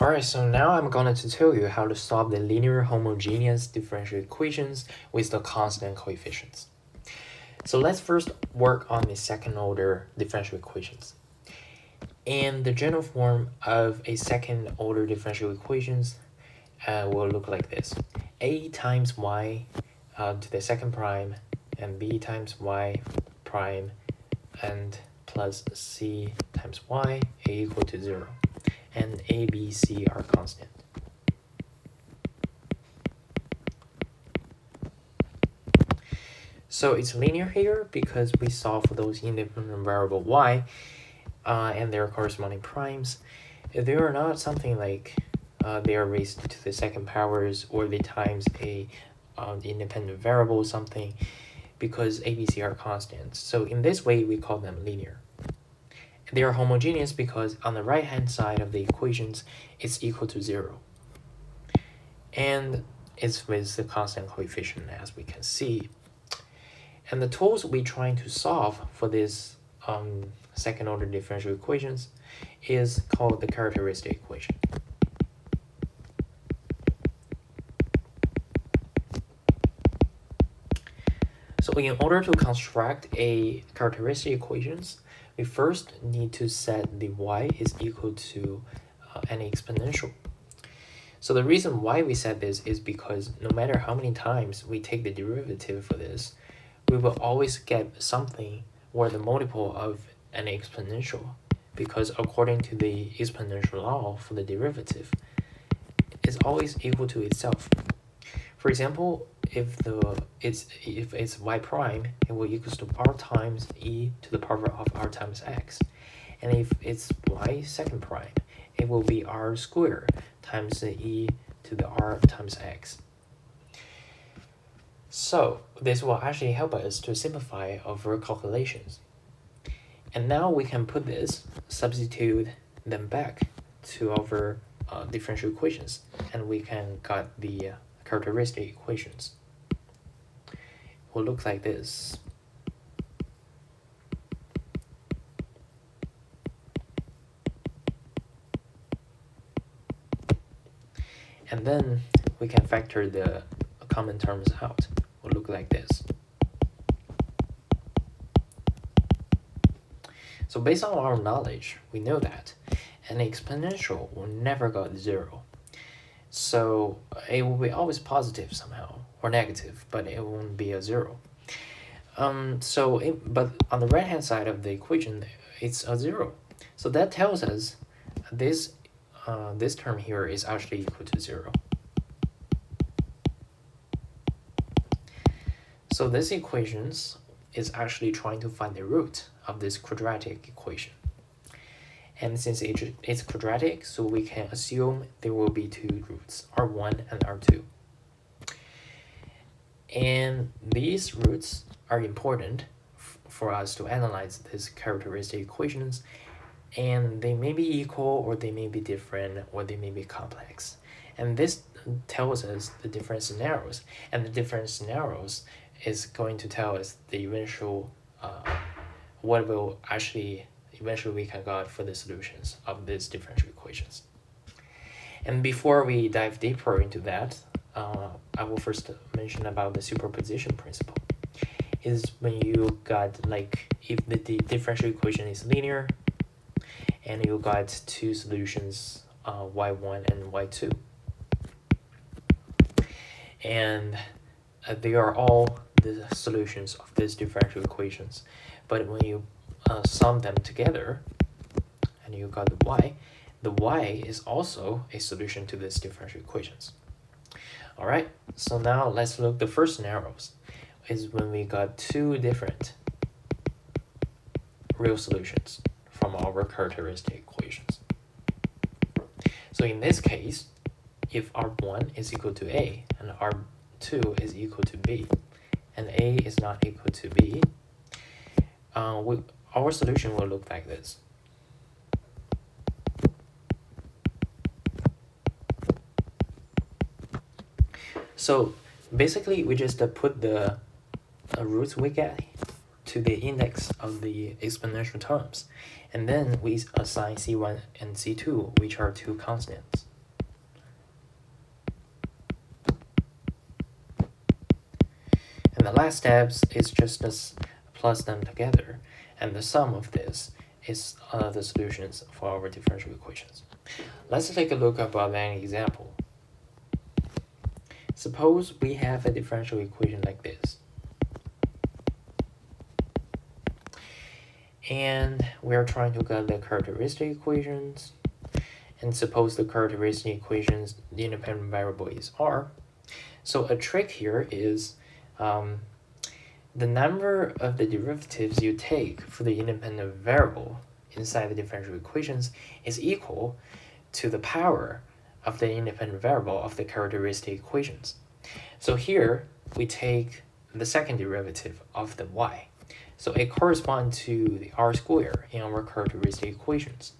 Alright, so now I'm going to tell you how to solve the linear homogeneous differential equations with the constant coefficients. So let's first work on the second order differential equations. And the general form of a second order differential equations will look like this. A times y to the second prime and b times y prime and plus c times y a equal to 0. And a, b, c are constant. So it's linear here because we solve for those independent variable y and their corresponding primes. If they are not something like they are raised to the second powers or they times a independent variable something, because a, b, c are constants. So in this way we call them linear. They are homogeneous because on the right hand side of the equations it's equal to 0. And it's with the constant coefficient, as we can see. And the tools we're trying to solve for this second order differential equations is called the characteristic equation. So in order to construct a characteristic equations, we first need to set the y is equal to an exponential. So the reason why we set this is because no matter how many times we take the derivative for this, we will always get something or the multiple of an exponential, because according to the exponential law for the derivative, it's always equal to itself. For example, if it's y prime, it will equals to r times e to the power of r times x. And if it's y second prime, it will be r squared times the e to the r times x. So this will actually help us to simplify our calculations. And now we can put this, substitute them back to our differential equations, and we can get the characteristic equations. It will look like this. And then we can factor the common terms out. It will look like this. So based on our knowledge, we know that an exponential will never go to 0. So it will be always positive somehow, or negative, but it won't be a 0. But on the right hand side of the equation, it's a 0. So that tells us this term here is actually equal to 0. So this equations is actually trying to find the root of this quadratic equation. And since it's quadratic, so we can assume there will be two roots, r1 and r2. And these roots are important for us to analyze these characteristic equations, and they may be equal, or they may be different, or they may be complex. And this tells us the different scenarios, and the different scenarios is going to tell us the eventual what will actually eventually we can get for the solutions of these differential equations. And before we dive deeper into that, I will first mention about the superposition principle. Is when you got, like, if the differential equation is linear and you got two solutions, y1 and y2, and they are all the solutions of these differential equations, but when you sum them together and you got the y is also a solution to these differential equations. Alright, so now let's look the first scenarios is when we got two different real solutions from our characteristic equations. So in this case, if r1 is equal to a and r2 is equal to b, and a is not equal to b, our solution will look like this. So basically we just put the roots we get to the index of the exponential terms, and then we assign c1 and c2, which are two constants. the last steps is just plus them together, and the sum of this is the solutions for our differential equations. Let's take a look about an example. Suppose we have a differential equation like this, and we are trying to get the characteristic equations. And suppose the characteristic equations, the independent variable is r. So a trick here is the number of the derivatives you take for the independent variable inside the differential equations is equal to the power of the independent variable of the characteristic equations. So here we take the second derivative of the y. So it corresponds to the r squared in our characteristic equations.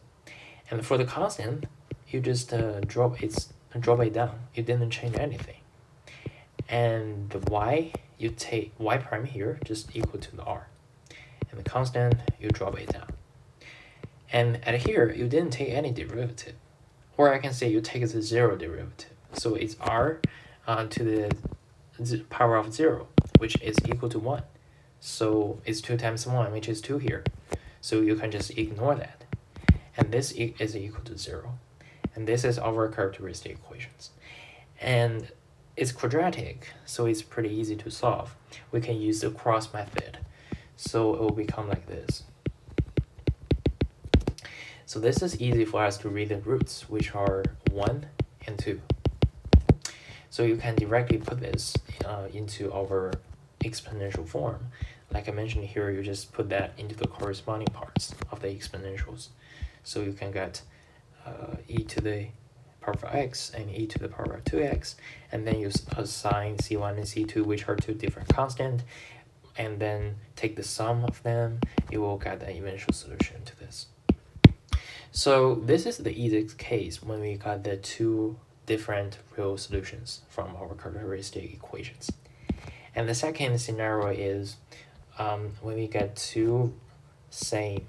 And for the constant, you just drop it down. You didn't change anything. And the y, you take y prime here just equal to the r. And the constant, you drop it down. And at here, you didn't take any derivative. Or I can say you take the zero derivative. So it's r to the power of 0, which is equal to 1. So it's 2 times 1, which is 2 here. So you can just ignore that. And this is equal to 0. And this is our characteristic equations. And it's quadratic, so it's pretty easy to solve. We can use the cross method. So it will become like this. So this is easy for us to read the roots, which are 1 and 2. So you can directly put this into our exponential form. Like I mentioned here, you just put that into the corresponding parts of the exponentials. So you can get e to the power of x and e to the power of 2x, and then you assign c1 and c2, which are two different constants, and then take the sum of them. You will get the eventual solution to this. So this is the easiest case when we got the two different real solutions from our characteristic equations. And the second scenario is when we get two same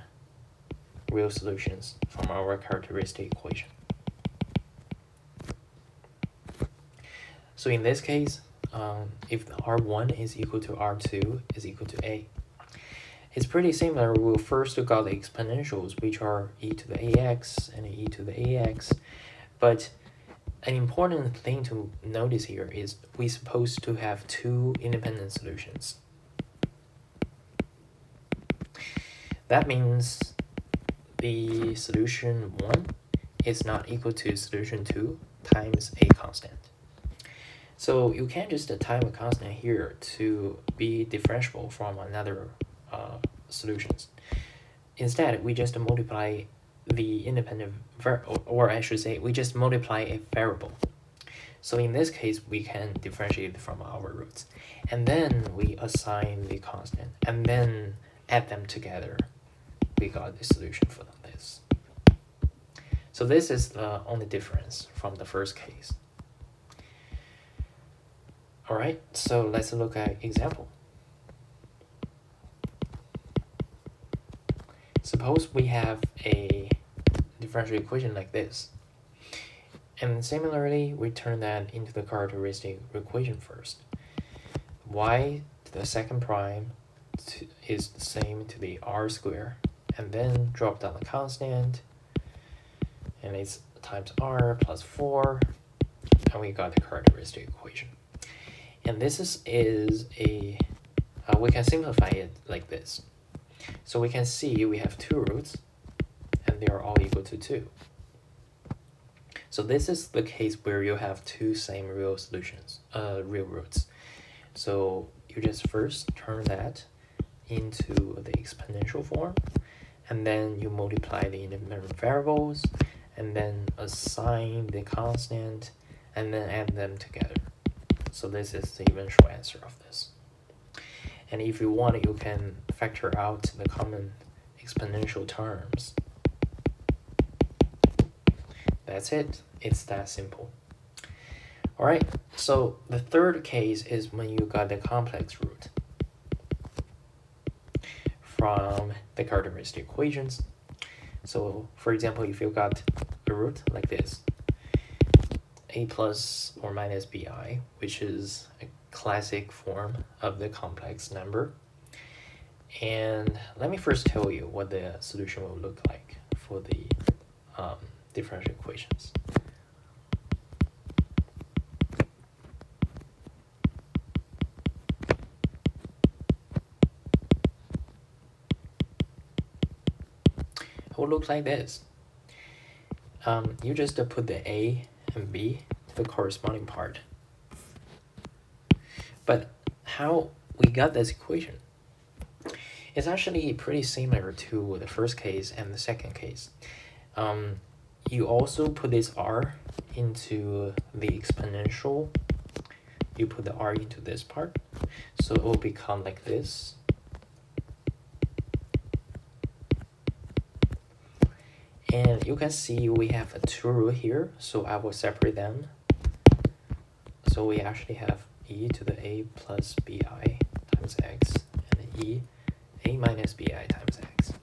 real solutions from our characteristic equation. So in this case, if r1 is equal to r2 is equal to a, it's pretty similar. We'll first look at the exponentials, which are e to the ax and e to the ax. But an important thing to notice here is we're supposed to have two independent solutions. That means the solution 1 is not equal to solution 2 times a constant. So you can't just time a constant here to be differentiable from another solutions. Instead, we just multiply the independent variable, or I should say, we just multiply a variable. So in this case, we can differentiate from our roots. And then we assign the constant, and then add them together. We got the solution for this. So this is the only difference from the first case. All right, so let's look at example. Suppose we have a differential equation like this. And similarly, we turn that into the characteristic equation first. Y to the second prime is the same to the r squared, and then drop down the constant, and it's times r plus 4, and we got the characteristic equation. And this is a we can simplify it like this. So we can see we have two roots, and they are all equal to 2. So this is the case where you have two same real solutions, real roots. So you just first turn that into the exponential form, and then you multiply the independent variables, and then assign the constant, and then add them together. So this is the eventual answer of this. And if you want, you can factor out the common exponential terms. That's it. It's that simple. All right, so the third case is when you got the complex root from the characteristic equations. So for example, if you got a root like this, a plus or minus bi, which is classic form of the complex number. And let me first tell you what the solution will look like for the differential equations. It will look like this. You just put the A and B to the corresponding part. But how we got this equation? It's actually pretty similar to the first case and the second case. You also put this r into the exponential. You put the r into this part, so it will become like this. And you can see we have a two root here, so I will separate them. So we actually have e to the a plus bi times x, and e a minus bi times x.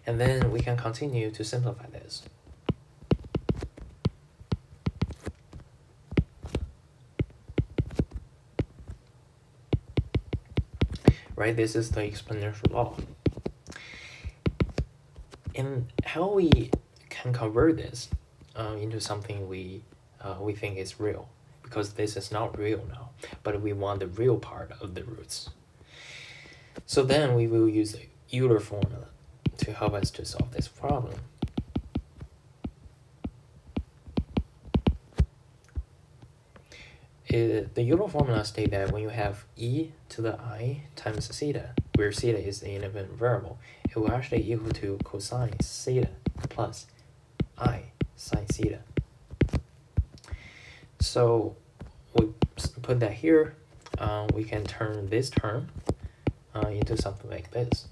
And then we can continue to simplify this. Right, this is the exponential law. And how we can convert this into something we think is real, because this is not real now, but we want the real part of the roots. So then we will use the Euler formula to help us to solve this problem. The Euler formula states that when you have e to the I times theta, where theta is the independent variable, it will actually equal to cosine theta plus I sine theta. So we put that here. We can turn this term into something like this.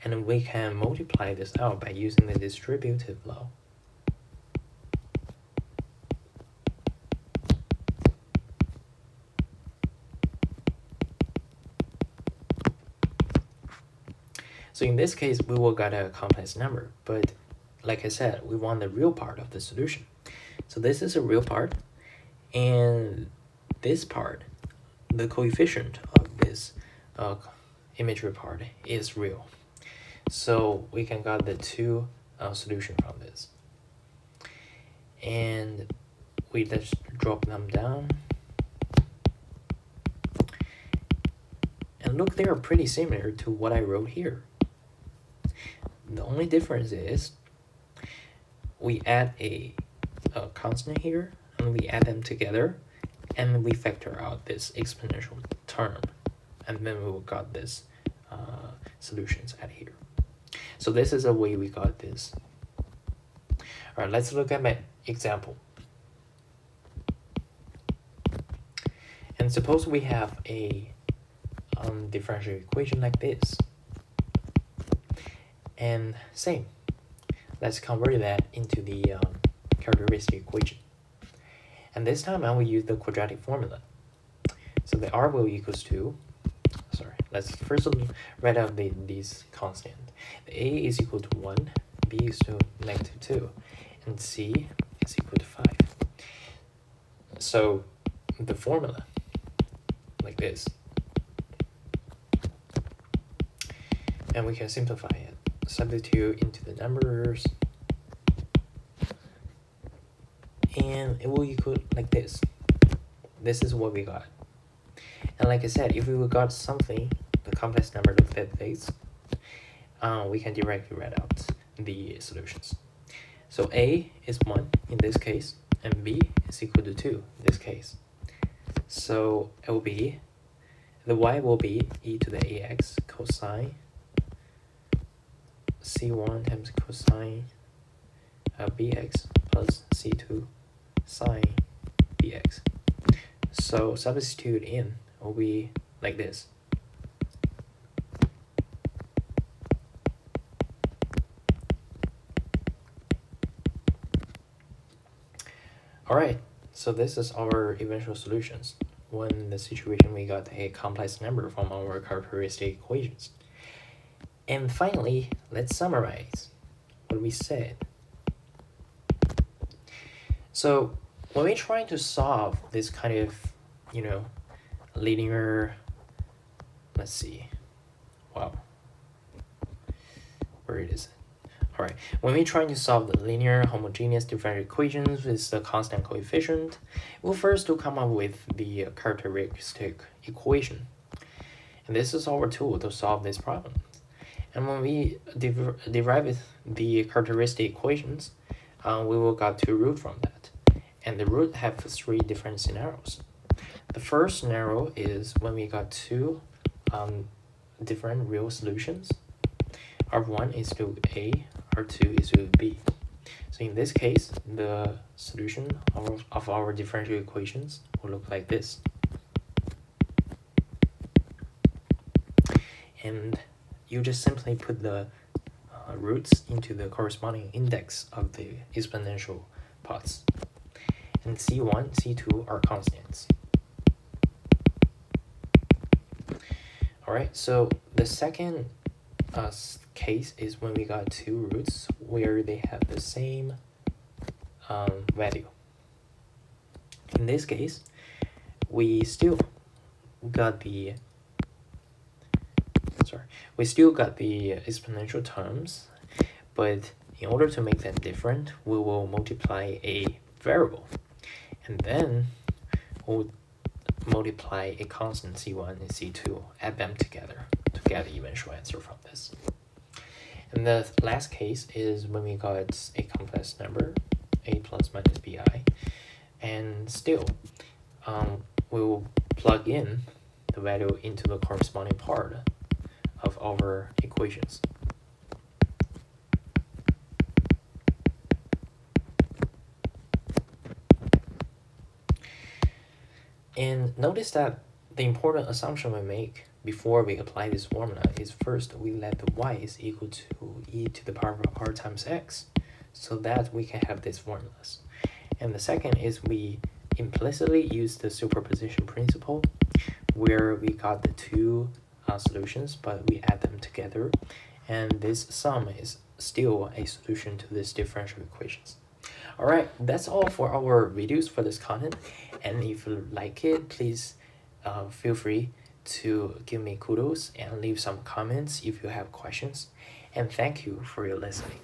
And we can multiply this out by using the distributive law. So in this case, we will get a complex number, but like I said, we want the real part of the solution. So this is a real part, and this part, the coefficient of this imagery part is real. So we can get the two solutions from this. And we just drop them down. And look, they are pretty similar to what I wrote here. The only difference is we add a constant here, and we add them together, and we factor out this exponential term, and then we will got this solutions at here. So this is the way we got this. All right, let's look at my example. And suppose we have a differential equation like this. And same, let's convert that into the characteristic equation. And this time I will use the quadratic formula. So the r will equals to, let's first write out these constants. The a is equal to 1, b is to -2, and c is equal to 5. So the formula, like this. And we can simplify it. Substitute into the numbers, and it will equal like this. This is what we got. And like I said, if we got something, the complex number looked like this, we can directly write out the solutions. So a is 1 in this case, and b is equal to 2 in this case. So it will be, the y will be e to the ax cosine c1 times cosine bx plus c2 sine bx. So substitute in will be like this. All right, so this is our eventual solutions. when the situation we got a complex number from our characteristic equations. And finally, let's summarize what we said. So when we're trying to solve this kind of, linear, let's see, wow, where it is. All right, when we're trying to solve the linear homogeneous differential equations with the constant coefficient, we'll first to come up with the characteristic equation. And this is our tool to solve this problem. And when we derive the characteristic equations, we will get two roots from that. And the root have three different scenarios. The first scenario is when we got two different real solutions. R1 is to A, R2 is to B. So in this case, the solution of our differential equations will look like this. And you just simply put the roots into the corresponding index of the exponential parts. And C1, C2 are constants. All right, so the second case is when we got two roots where they have the same value. In this case, we still got the exponential terms, but in order to make them different, we will multiply a variable, and then we'll multiply a constant C1 and C2, add them together to get the eventual answer from this. And the last case is when we got a complex number, a plus minus bi, and still we will plug in the value into the corresponding part of our equations. And notice that the important assumption we make before we apply this formula is first we let the y is equal to e to the power of r times x, so that we can have these formulas. And the second is we implicitly use the superposition principle, where we got the two solutions, but we add them together, and this sum is still a solution to these differential equations. All right, that's all for our videos for this content, and if you like it, please feel free to give me kudos and leave some comments if you have questions, and thank you for your listening.